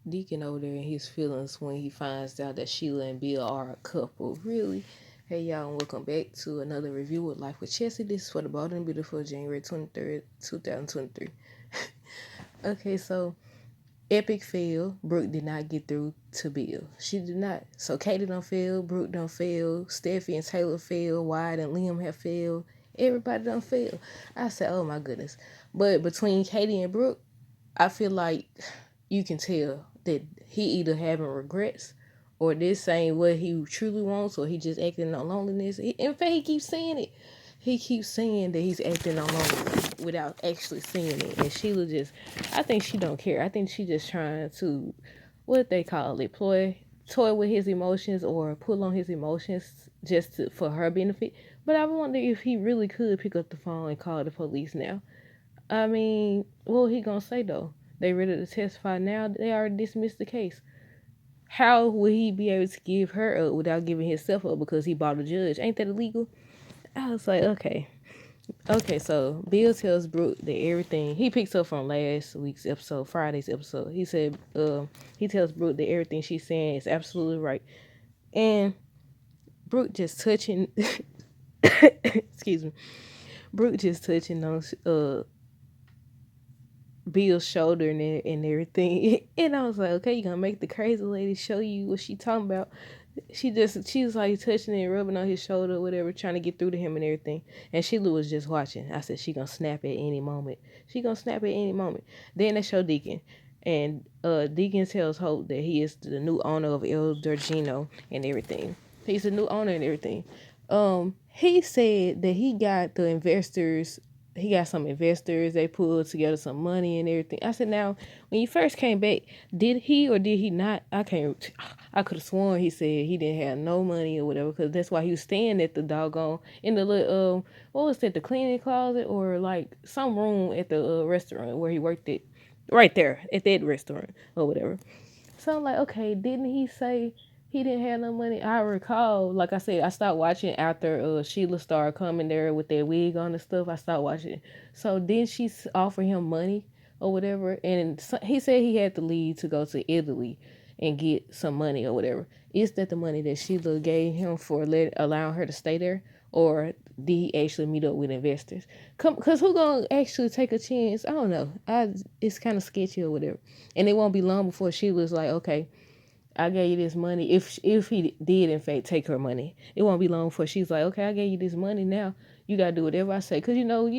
Deacon over there in his feelings when he finds out that Sheila and Bill are a couple. Really? Hey y'all, and welcome back to another review of Life with Chelsea. This is for the Bold and Beautiful, January 23rd, 2023. Okay, so epic fail. Brooke did not get through to Bill. She did not. So Katie done fail, Brooke done fail, Steffi and Taylor failed, Wyatt and Liam have failed. Everybody done failed. I said, oh my goodness. But between Katie and Brooke, I feel like you can tell that he either having regrets or this ain't what he truly wants or he just acting on loneliness. In fact, he keeps saying it. He keeps saying that he's acting on loneliness without actually saying it. And Sheila just, I think she don't care. I think she just trying to, what they call it, toy with his emotions or pull on his emotions just for her benefit. But I wonder if he really could pick up the phone and call the police now. I mean, what he gonna say though? They ready to testify now. They already dismissed the case. How will he be able to give her up without giving himself up because he bought a judge? Ain't that illegal? I was like, okay. Okay, so Bill tells Brooke that everything he picks up from last week's episode, Friday's episode. He said, he tells Brooke that everything she's saying is absolutely right. And Brooke just touching excuse me. Brooke just touching on Bill's shoulder and everything. And I was like, okay, you gonna make the crazy lady show you what she talking about. She was like touching and rubbing on his shoulder, whatever, trying to get through to him and everything. And Sheila was just watching. I said, she gonna snap at any moment. She gonna snap at any moment. Then they show Deacon. And Deacon tells Hope that he is the new owner of El Dorgino and everything. He's the new owner and everything. He said that he got some investors, they pulled together some money and everything. I said, now, when you first came back, did he or did he not? I could have sworn he said he didn't have no money or whatever, because that's why he was staying at the doggone, in the little, what was that, the cleaning closet or like some room at the restaurant where he worked at, right there at that restaurant or whatever. So I'm like, okay, didn't he say he didn't have no money? I recall, like I said, I stopped watching after Sheila started coming there with that wig on and stuff. I stopped watching. So then she offer him money or whatever, and he said he had to leave to go to Italy and get some money or whatever. Is that the money that Sheila gave him for allowing her to stay there, or did he actually meet up with investors? Cause who gonna actually take a chance? I don't know. It's kind of sketchy or whatever. And it won't be long before she was like, okay, I gave you this money. If he did in fact take her money, it won't be long before she's like, okay, I gave you this money. Now you gotta do whatever I say. Cause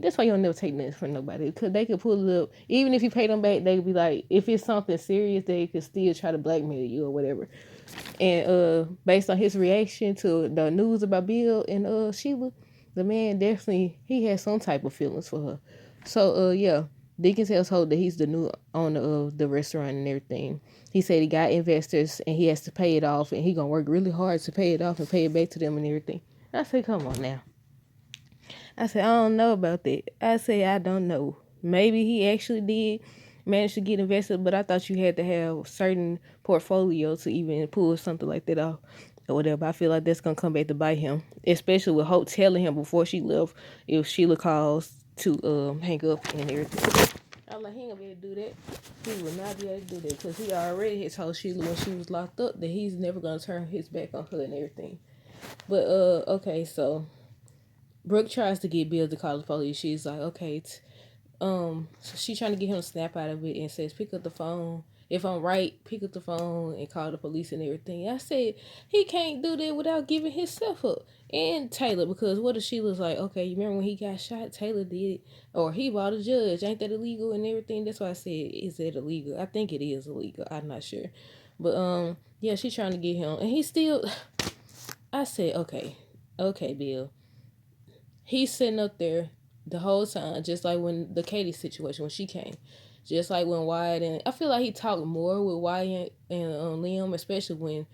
that's why you don't never take nothing from nobody. Cause they could pull it up. Even if you pay them back, they could be like, if it's something serious, they could still try to blackmail you or whatever. And based on his reaction to the news about Bill and Sheila, the man definitely he had some type of feelings for her. So yeah, Deacon tells Hope that he's the new owner of the restaurant and everything. He said he got investors and he has to pay it off, and he gonna work really hard to pay it off and pay it back to them and everything. I said, come on now. I said, I don't know about that. I said, I don't know. Maybe he actually did manage to get invested, but I thought you had to have certain portfolio to even pull something like that off or whatever. I feel like that's gonna come back to bite him, especially with Hope telling him before she left if Sheila calls to hang up and everything. I was like, he ain't gonna be able to do that. He will not be able to do that because he already had told Sheila when she was locked up that he's never gonna turn his back on her and everything. But okay, so Brooke tries to get Bill to call the police. She's like, okay, so she's trying to get him to snap out of it and says, pick up the phone. If I'm right, pick up the phone and call the police and everything. I said, he can't do that without giving himself up. And Taylor, because what if Sheila's like, okay, you remember when he got shot? Taylor did it. Or he bought a judge. Ain't that illegal and everything? That's why I said, is that illegal? I think it is illegal. I'm not sure. But, yeah, she's trying to get him. And he still, I said, okay, Bill. He's sitting up there the whole time, just like when the Katie situation, when she came. Just like when Wyatt and I feel like he talked more with Wyatt and Liam, especially when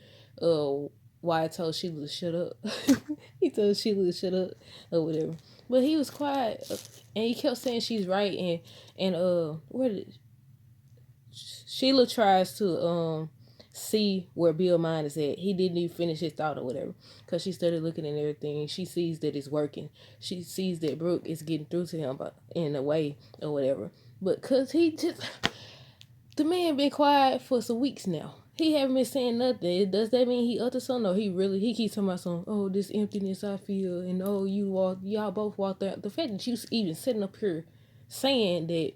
Wyatt told Sheila to shut up. He told Sheila to shut up or whatever. But he was quiet and he kept saying she's right and where did Sheila tries to see where Bill's mind is at. He didn't even finish his thought or whatever because she started looking at everything. She sees that it's working. She sees that Brooke is getting through to him in a way or whatever. But because he just, The man been quiet for some weeks now. He haven't been saying nothing. Does that mean he uttered something? No, he keeps talking about some, oh, this emptiness I feel, and oh, y'all both walked out. The fact that you even sitting up here saying that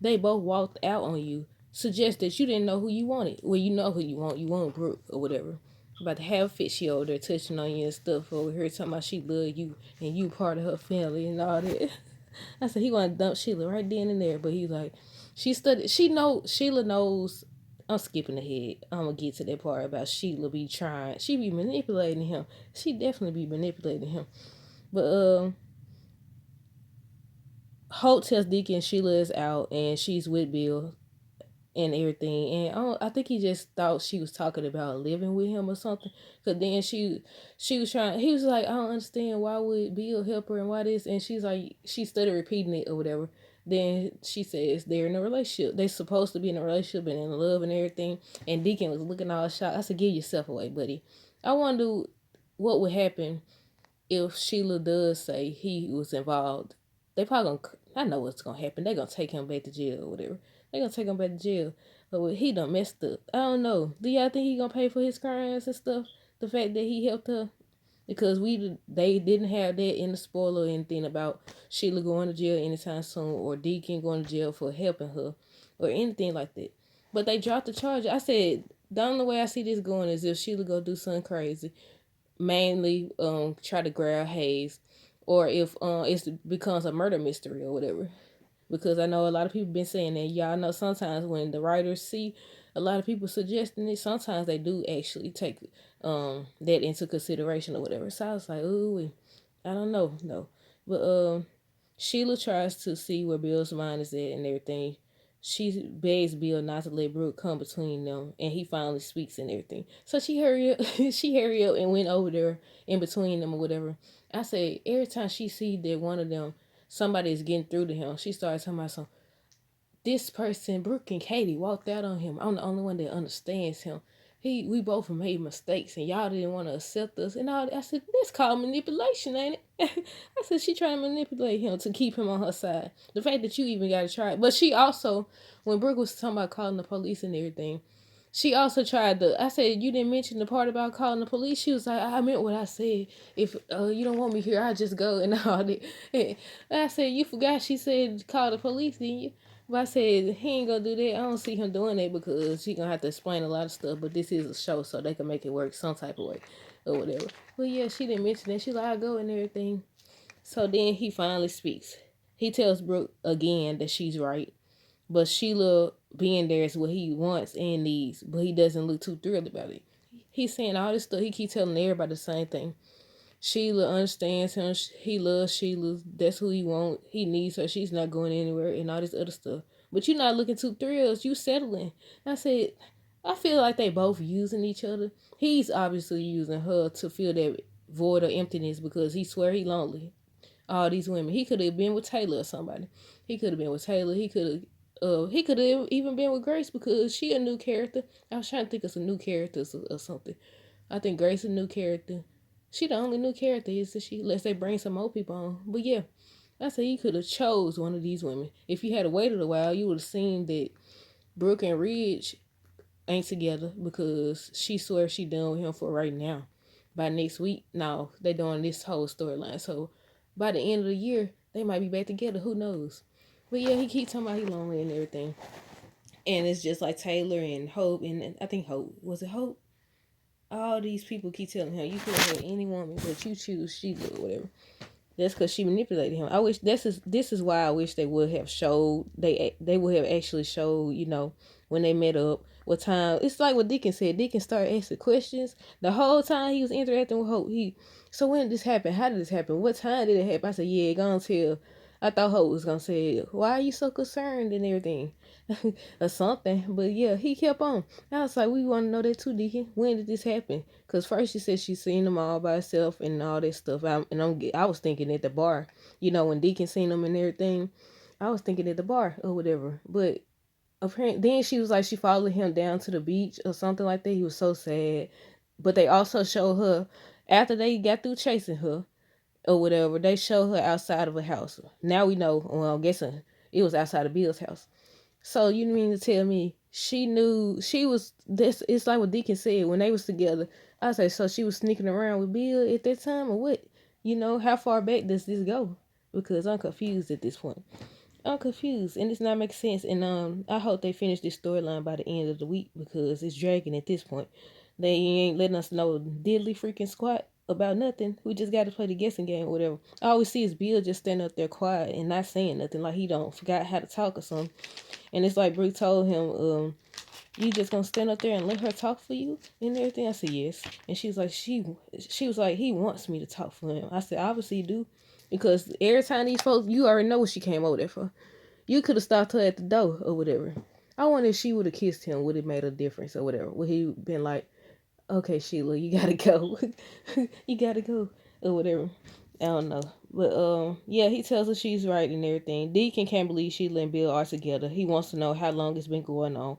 they both walked out on you suggests that you didn't know who you wanted. Well, you know who you want. You want Brooke or whatever. About to have fit, she over there touching on you and stuff over here talking about she love you and you part of her family and all that. I said he want to dump Sheila right then and there, but he's like, Sheila knows. I'm skipping ahead. I'm gonna get to that part about Sheila be trying. She be manipulating him. She definitely be manipulating him. But Hope tells Deacon Sheila is out and she's with Bill and everything. And I think he just thought she was talking about living with him or something. Cause then she was trying. He was like, I don't understand why would Bill help her and why this. And she's like, she started repeating it or whatever. Then she says they're in a relationship. They're supposed to be in a relationship and in love and everything. And Deacon was looking all shocked. I said, give yourself away, buddy. I wonder what would happen if Sheila does say he was involved. They probably gonna. I know what's gonna happen. They're gonna take him back to jail or whatever. They're gonna take him back to jail. But he done messed up. I don't know. Do y'all think he gonna pay for his crimes and stuff? The fact that he helped her, because they didn't have that in the spoiler or anything about Sheila going to jail anytime soon or Deacon going to jail for helping her or anything like that. But they dropped the charge. I said the only way I see this going is if Sheila go do something crazy, mainly try to grab Hayes, or if it becomes a murder mystery or whatever. Because I know a lot of people been saying that. Y'all know sometimes when the writers see a lot of people suggesting it, sometimes they do actually take that into consideration or whatever. So I was like, ooh, I don't know, no. But Sheila tries to see where Bill's mind is at and everything. She begs Bill not to let Brooke come between them, and he finally speaks and everything. So she hurry up, she hurry up and went over there in between them or whatever. I say every time she see that one of them, somebody is getting through to him, she starts talking about some, this person, Brooke and Katie, walked out on him. I'm the only one that understands him. We both made mistakes, and y'all didn't want to accept us. And all that. I said, that's called manipulation, ain't it? I said, she trying to manipulate him to keep him on her side. The fact that you even got to try it. But she also, when Brooke was talking about calling the police and everything, she also tried to. I said, you didn't mention the part about calling the police. She was like, I meant what I said. If you don't want me here, I just go and all that. And I said, you forgot she said call the police, didn't you? But I said he ain't gonna do that. I don't see him doing that because he gonna have to explain a lot of stuff. But this is a show, so they can make it work some type of way or whatever. But yeah, she didn't mention that. She like, I go and everything. So then he finally speaks. He tells Brooke again that she's right, but Sheila being there is what he wants and needs. But he doesn't look too thrilled about it. He's saying all this stuff. He keeps telling everybody the same thing. Sheila understands him. He loves Sheila. That's who he wants. He needs her. She's not going anywhere and all this other stuff. But you're not looking too thrilled. You settling. I said, I feel like they both using each other. He's obviously using her to fill that void or emptiness because he swear he lonely. All these women. He could have been with Taylor or somebody. He could have been with Taylor. He could have even been with Grace because she a new character. I was trying to think of some new characters or something. I think Grace a new character. She the only new character is that she unless they bring some more people on. But yeah, I say you could have chose one of these women. If you had waited a while, you would have seen that Brooke and Ridge ain't together because she swears she done with him for right now. By next week, no, they doing this whole storyline. So by the end of the year, they might be back together. Who knows? But yeah, he keeps talking about he lonely and everything. And it's just like Taylor and Hope, and I think Hope. Was it Hope? All these people keep telling him you could have had any woman, but you choose Sheila or whatever. That's because she manipulated him. I wish this is why I wish they would have showed they would have actually showed when they met up what time. It's like what Deacon said. Deacon started asking questions the whole time he was interacting with Hope. So when did this happen? How did this happen? What time did it happen? I said, yeah, gonna tell. I thought Hope was gonna say, why are you so concerned and everything? Or something. But yeah, he kept on. I was like, we want to know that too, Deacon. When did this happen? Because first she said she seen them all by herself and all that stuff. I was thinking at the bar, when Deacon seen them and everything. I was thinking at the bar or whatever. But apparently, then she was like, she followed him down to the beach or something like that. He was so sad. But they also showed her after they got through chasing her or whatever. They showed her outside of a house. Now we know. Well, I'm guessing it was outside of Bill's house. So you mean to tell me she knew she was this. It's like what Deacon said when they was together. I say, so she was sneaking around with Bill at that time, or what? How far back does this go? Because I'm confused at this point. I'm confused, and it's not making sense. And I hope they finish this storyline by the end of the week because it's dragging at this point. They ain't letting us know diddly freaking squat about nothing. We just got to play the guessing game or whatever. I always see is Bill just standing up there quiet and not saying nothing, like he don't forgot how to talk or something. And it's like Brooke told him, you just gonna stand up there and let her talk for you and everything? I said yes. And she was like, she was like, he wants me to talk for him. I said, obviously you do. Because every time these folks, you already know what she came over there for. You could have stopped her at the door or whatever. I wonder if she would have kissed him, would it made a difference or whatever. Would he been like, okay, Sheila, you gotta go. You gotta go. Or whatever. I don't know. But yeah, he tells her she's right and everything. Deacon can't believe Sheila and Bill are together. He wants to know how long it's been going on.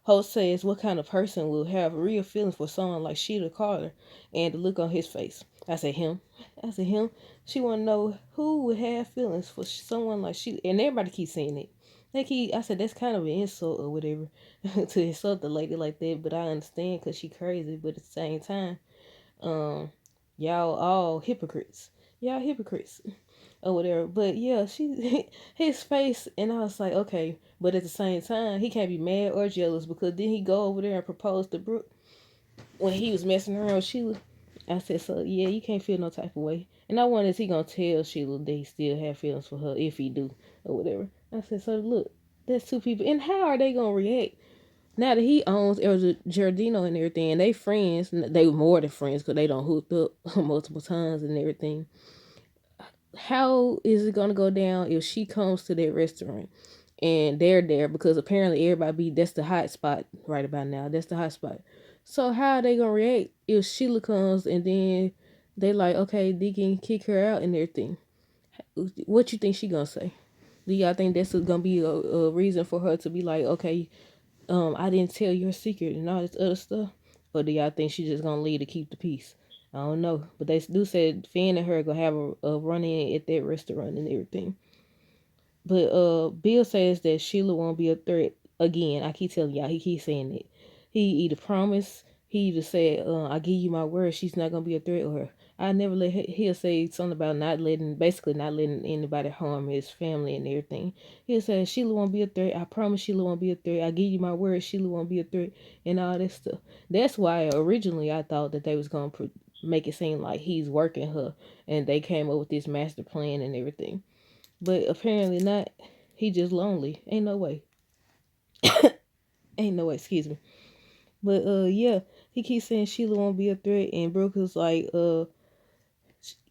Holt says what kind of person will have real feelings for someone like Sheila Carter, and the look on his face. I said him. I said him. She want to know who would have feelings for someone like Sheila, and everybody keeps saying it. I said that's kind of an insult or whatever to insult the lady like that, but I understand because she crazy. But at the same time, um, y'all all hypocrites. Y'all hypocrites or whatever. But yeah, his face, and I was like, okay. But at the same time, he can't be mad or jealous because then he go over there and propose to Brooke when he was messing around with Sheila. I said, so yeah, you can't feel no type of way. And I wonder is he gonna tell Sheila that he still have feelings for her if he do or whatever. I said, so look, that's two people, and how are they gonna react? Now that he owns El Giardino and everything, and they friends, they were more than friends because they don't hooked up multiple times and everything. How is it gonna go down if she comes to that restaurant and they're there because apparently everybody that's the hot spot right about now. That's the hot spot. So how are they gonna react if Sheila comes and then they like, okay, Deacon kick her out and everything? What you think she gonna say? Do y'all think that's gonna be a reason for her to be like, okay, I didn't tell your secret and all this other stuff? Or do y'all think she's just gonna leave to keep the peace? I don't know. But they do say Finn and her gonna have a run in at that restaurant and everything. But Bill says that Sheila won't be a threat again. I keep telling y'all, he keeps saying it. He either promised, he either said, I give you my word, she's not gonna be a threat, or I never he'll say something about basically not letting anybody harm his family and everything. He'll say Sheila won't be a threat. I promise Sheila won't be a threat. I give you my word, Sheila won't be a threat, and all that stuff. That's why originally I thought that they was gonna make it seem like he's working her, and they came up with this master plan and everything. But apparently not. He just lonely. Ain't no way. Ain't no way, excuse me. But yeah, he keeps saying Sheila won't be a threat, and Brooke is like,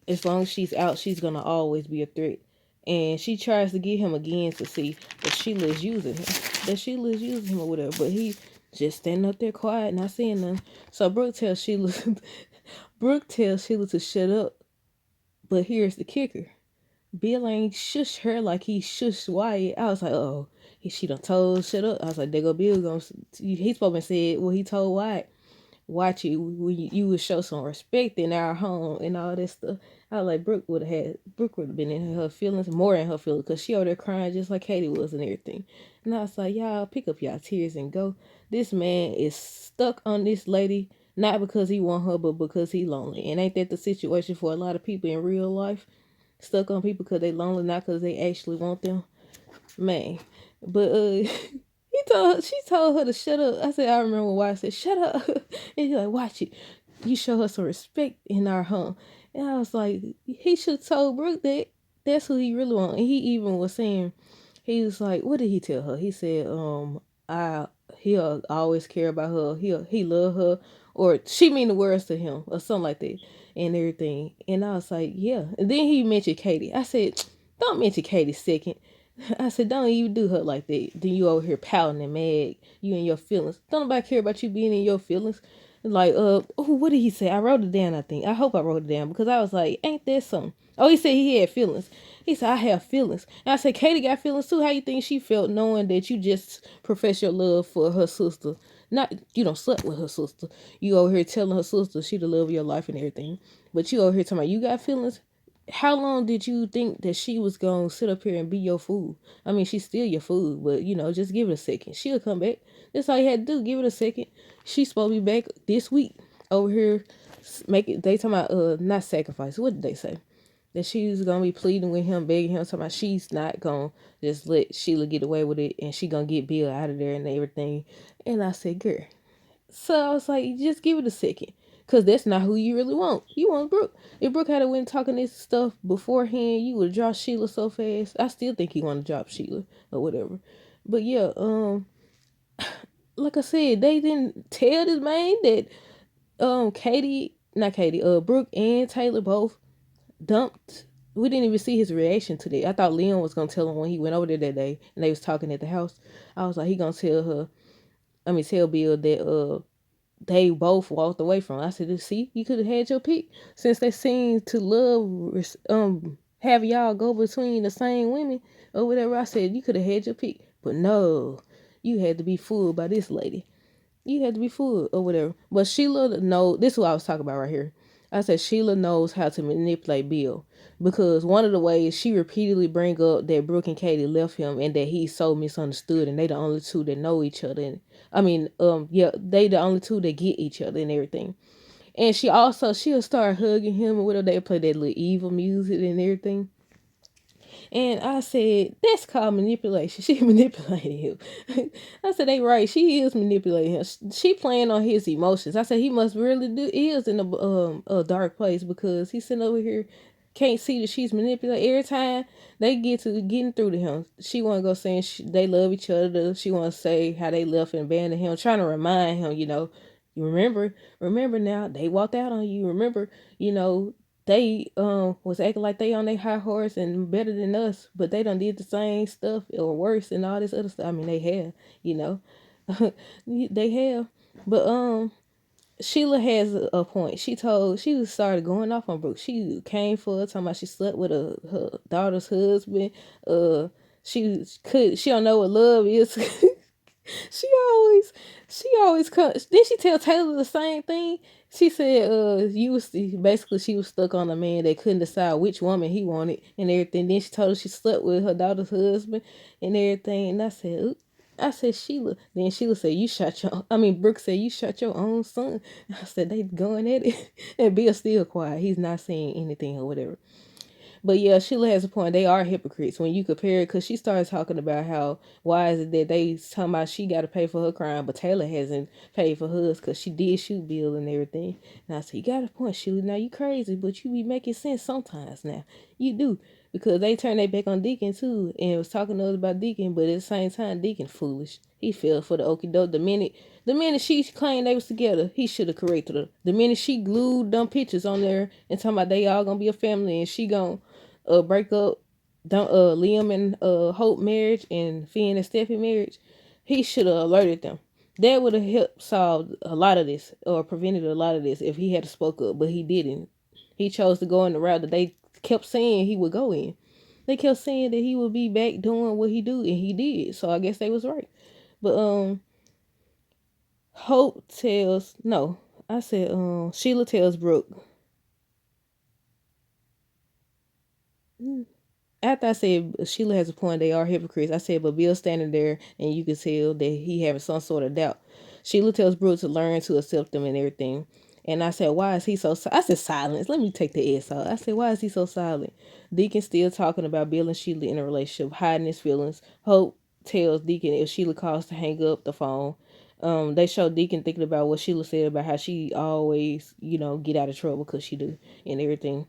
as long as she's out, she's gonna always be a threat. And she tries to get him again to see that Sheila is using him. That Sheila is using him or whatever. But he just standing up there quiet, not saying nothing. So Brooke tells Sheila to shut up. But here's the kicker. Bill ain't shush her like he shushed Wyatt. I was like, oh, she done told shut up. I was like, there go Bill gonna. He's supposed to said what he told Wyatt. Watch you would show some respect in our home and all this stuff. I was like, Brooke would have been in her feelings, more in her feelings, because she over there crying just like Katie was and everything. And I was like, y'all pick up y'all tears and go. This man is stuck on this lady, not because he want her, but because he lonely. And ain't that the situation for a lot of people in real life? Stuck on people because they lonely, not because they actually want them. Man. But she told her to shut up. I said, I remember why I said, shut up. And he's like, watch it. You show her some respect in our home. And I was like, he should have told Brooke that that's who he really want. And he even was saying, he was like, what did he tell her? He said, he'll always care about her. He love her, or she mean the words to him, or something like that, and everything. And I was like, yeah. And then he mentioned Katie. I said, don't mention Katie second. I said, don't even do her like that. Then you over here pouting and mad. You in your feelings. Don't nobody care about you being in your feelings. Like, what did he say? I wrote it down, I think. I hope I wrote it down because I was like, ain't that something? Oh, he said he had feelings. He said, I have feelings. And I said, Katie got feelings too. How you think she felt knowing that you just profess your love for her sister? Not, you don't slept with her sister. You over here telling her sister she the love of your life and everything. But you over here talking about you got feelings? how long did you think that she was gonna sit up here and be your food? I mean, she's still your food, but just give it a second. She'll come back. That's all you had to do. Give it a second. She's supposed to be back this week over here. Make it. They talking about not sacrifice. What did they say? That she was gonna be pleading with him, begging him, talking about she's not gonna just let Sheila get away with it, and she gonna get Bill out of there and everything. And I said, girl. So I was like, just give it a second. Cause that's not who you really want. You want Brooke. If Brooke had went talking this stuff beforehand, you would drop Sheila so fast. I still think you want to drop Sheila or whatever. But yeah, like I said, they didn't tell this man that Brooke and Taylor both dumped. We didn't even see his reaction to that. I thought Leon was gonna tell him when he went over there that day and they was talking at the house. I was like, he gonna tell Bill that they both walked away from. I said, see, you could have had your pick since they seem to love have y'all go between the same women or whatever. I said you could have had your pick, but no, you had to be fooled by this lady. You had to be fooled or whatever. But Sheila, no, this is what I was talking about right here. I said Sheila knows how to manipulate Bill because one of the ways she repeatedly bring up that Brooke and Katie left him and that he's so misunderstood and they the only two that know each other. And I mean, yeah, they the only two that get each other and everything. And she'll start hugging him and whatever. They play that little evil music and everything. And I said, that's called manipulation. She manipulated him. I said, they right. She is manipulating him. She playing on his emotions. I said, he must really is in a dark place because he's sitting over here, can't see that she's manipulating. Every time they get to getting through to him, she want to go saying they love each other. She want to say how they left and abandoned him, trying to remind him, you remember now, they walked out on you. Remember, they was acting like they on their high horse and better than us, but they done did the same stuff or worse and all this other stuff. I mean, they have, you know, they have. But Sheila has a point. She started going off on Brooke. She came for her, talking about she slept with her daughter's husband. She don't know what love is. She always, she always comes. Did she tell Taylor the same thing? She said, basically she was stuck on a man that couldn't decide which woman he wanted and everything. Then she told her she slept with her daughter's husband and everything. And I said, oop. I said, Sheila. Then Sheila said, Brooke said, you shot your own son. I said, they going at it. And Bill still quiet. He's not saying anything or whatever. But yeah, Sheila has a point. They are hypocrites when you compare it, because she started talking about how why is it that they talking about she got to pay for her crime, but Taylor hasn't paid for hers because she did shoot Bill and everything. And I said, you got a point, Sheila. Now you crazy, but you be making sense sometimes. Now you do, because they turned their back on Deacon too, and was talking to us about Deacon, but at the same time, Deacon foolish. He fell for the okie doke. The minute she claimed they was together, he should have corrected her. The minute she glued them pictures on there and talking about they all gonna be a family and she gonna break up don't Liam and Hope marriage and Finn and Steffi marriage, he should have alerted them. That would have helped solve a lot of this or prevented a lot of this if he had spoke up, but he didn't. He chose to go in the route that they kept saying he would go in. They kept saying that he would be back doing what he do, and he did. So I guess they was right. But Hope tells no. I said Sheila tells Brooke. After I said Sheila has a point, they are hypocrites. I said, but Bill's standing there, and you can tell that he having some sort of doubt. Sheila tells Brooke to learn to accept them and everything. And I said, why is he so? I said, silence. Let me take the S out. I said, why is he so silent? Deacon still talking about Bill and Sheila in a relationship, hiding his feelings. Hope tells Deacon if Sheila calls to hang up the phone. They show Deacon thinking about what Sheila said about how she always, get out of trouble because she do and everything.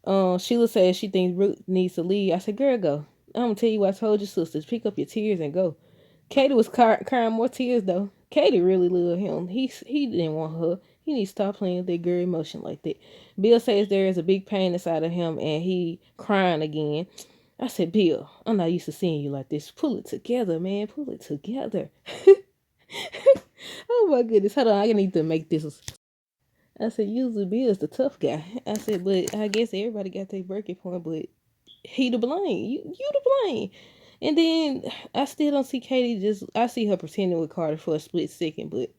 Sheila says she thinks Brooke needs to leave. I said, girl, go. I'm gonna tell you what I told your sisters. Pick up your tears and go. Katie was crying more tears though. Katie really loved him. He didn't want her. He needs to stop playing with that girl emotion like that. Bill says there is a big pain inside of him and he crying again. I said, Bill, I'm not used to seeing you like this. Pull it together, man. Pull it together. Oh my goodness. Hold on. I need to make this. I said, usually Bill's the tough guy. I said, but I guess everybody got their breaking point, but he to blame. You to blame. And then I still don't see Katie I see her pretending with Carter for a split second, but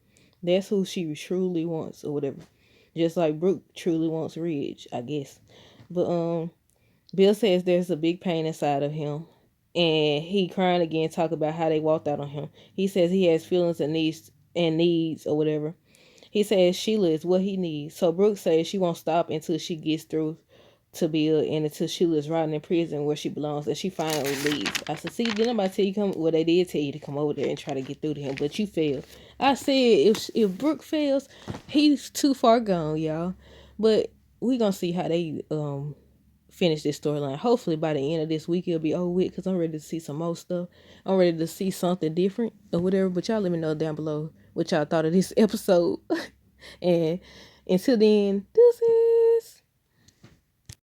that's who she truly wants or whatever. Just like Brooke truly wants Ridge, I guess. But Bill says there's a big pain inside of him. And he crying again, talk about how they walked out on him. He says he has feelings and needs or whatever. He says Sheila is what he needs. So Brooke says she won't stop until she gets through to Bill and until Sheila is rotting in prison where she belongs and she finally leaves. I said, see, did nobody tell you come? Well, they did tell you to come over there and try to get through to him, but you failed. I said if Brooke fails, he's too far gone, y'all. But we gonna see how they finish this storyline. Hopefully by the end of this week it'll be over with because I'm ready to see some more stuff. I'm ready to see something different or whatever. But y'all let me know down below what y'all thought of this episode. And until then, deuces.